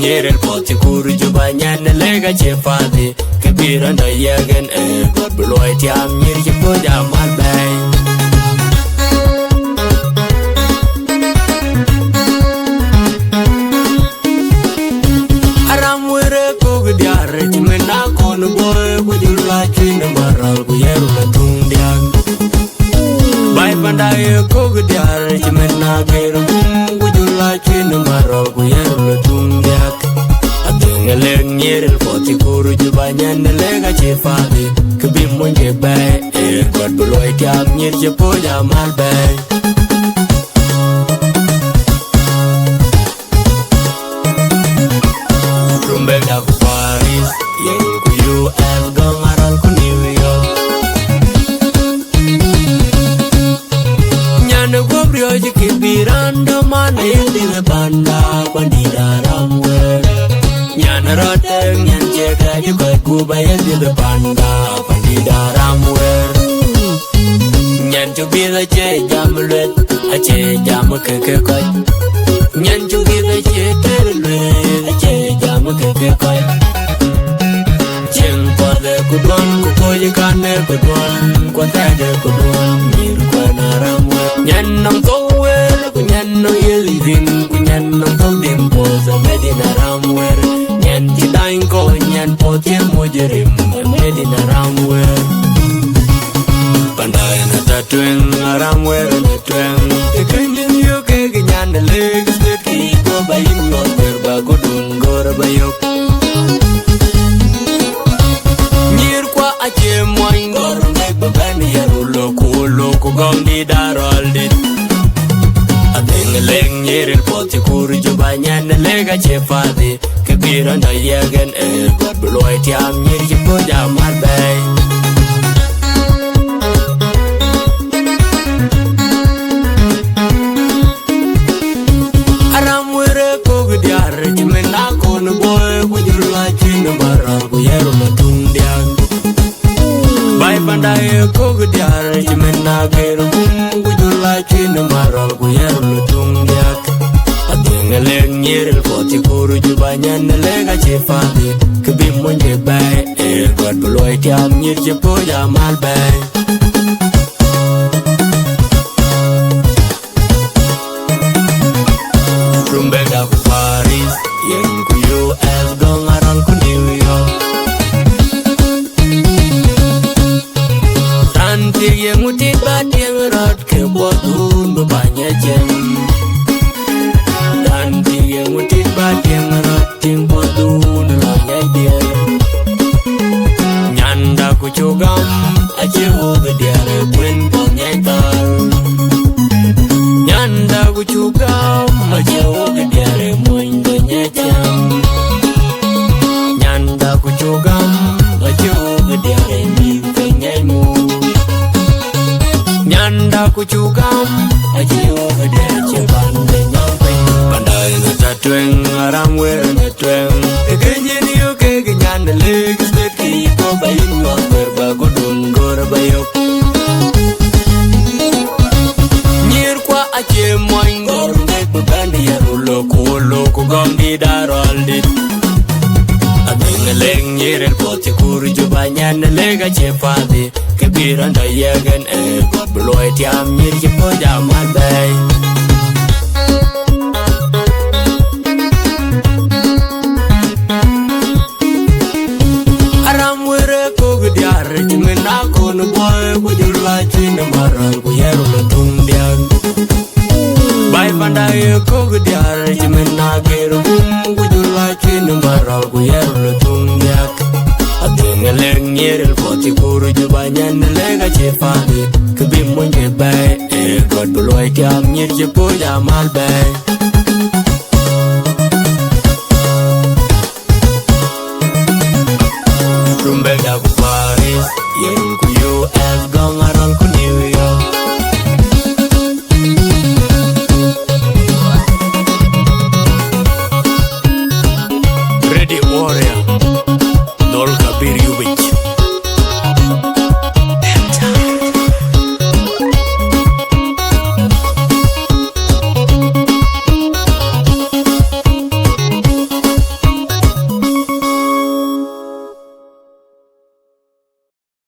nyere il poti kuru juba nyan lega che fadi kabira da yagen god bloy tiam nyir che poja mal bay aram were ko gdiar chimena kon boy ku jula chin maral ku yeru na tung diang bay panday ko gdiar chimena geru ku jula chin maral ku yeru na tung diak adengaleng nyere il poti kuru juba nyan lega che fadi kabim monje bay god bloy tiam nyir che poja mal bay Rumbega ku Paris, yang ku US, gamaran ku New York. Nyana gua brio jeki biranda mana yang di banda bandida ramwe. Nyana roteng nyan cekra juga ku bayar di banda bandida ramwe. Nyan cubi aja jam luet, aja jam kekekoi. Nyan cubi aja terluet, aja jam kekekoi. Ceng pada kudon, kukoy kane kudon, kuatade kudon, mir kuanaramwe. Nyan nang towel, kunyan no yelivin, kunyan nang tawdimpo sa medina ramwe. Nyan tidain ko, nyan potir mujerim, medina ramwe. Panday na tatueng, ramwe na tueng. Tekanyin yo ke ganyan na legs, teki ko bayin no terba kudun gor bayok. Nyir kwa ache moin gor nek babani yarulo ku gong di darol dit. Adeng leng nyir il poti kuru juba nyan lega che fadi kabira na yagen god bloy tiam nyir jipo jamal bay. Panday ko gdiar chimena geru ku jula chin maral ku yeru tung diak adengaleng nyir il poti kuru juba nyan lega che fadi kabim monje bay god bloy tiam nyir che poja mal bay Rumbega ku Paris yang ku US gongaran ku New York Rantir yang utit bat yang rot ke botun bebanya jem Rantir yang utit bat yang rot yang botun lanya dia Nyanda ku cugam aje hoga diare buen ponyai tal Nyanda ku cugam aje hoga diare moin donya jam Nyanda ku cugam aje hoga diare mi penyai mu Nyanda ku cugam aji ogade ceban denyang peng Panday na tatueng ramwe na tueng Kegenye niyo kegenyan na legis beki ko bayin mo berba kudun gor bayok Nyir kwa ache moin gor nek bebandi yarulo ku gong di darol dit Adengaleng nyir el poti kuru juba nyan lega che fadi kabira da yagen god bloy tiam nyir che poja mal bay aram were ko gdiar chimena kon boy ku jula chin maral ku yeru na tung diang bay panday ko gdiar chimena geru ku jula chin maral ku yeru na tung diak adengaleng nyir il poti kuru juba nyan lega che fadi kabim monje bay god bloy tiam nyir che poja mal bay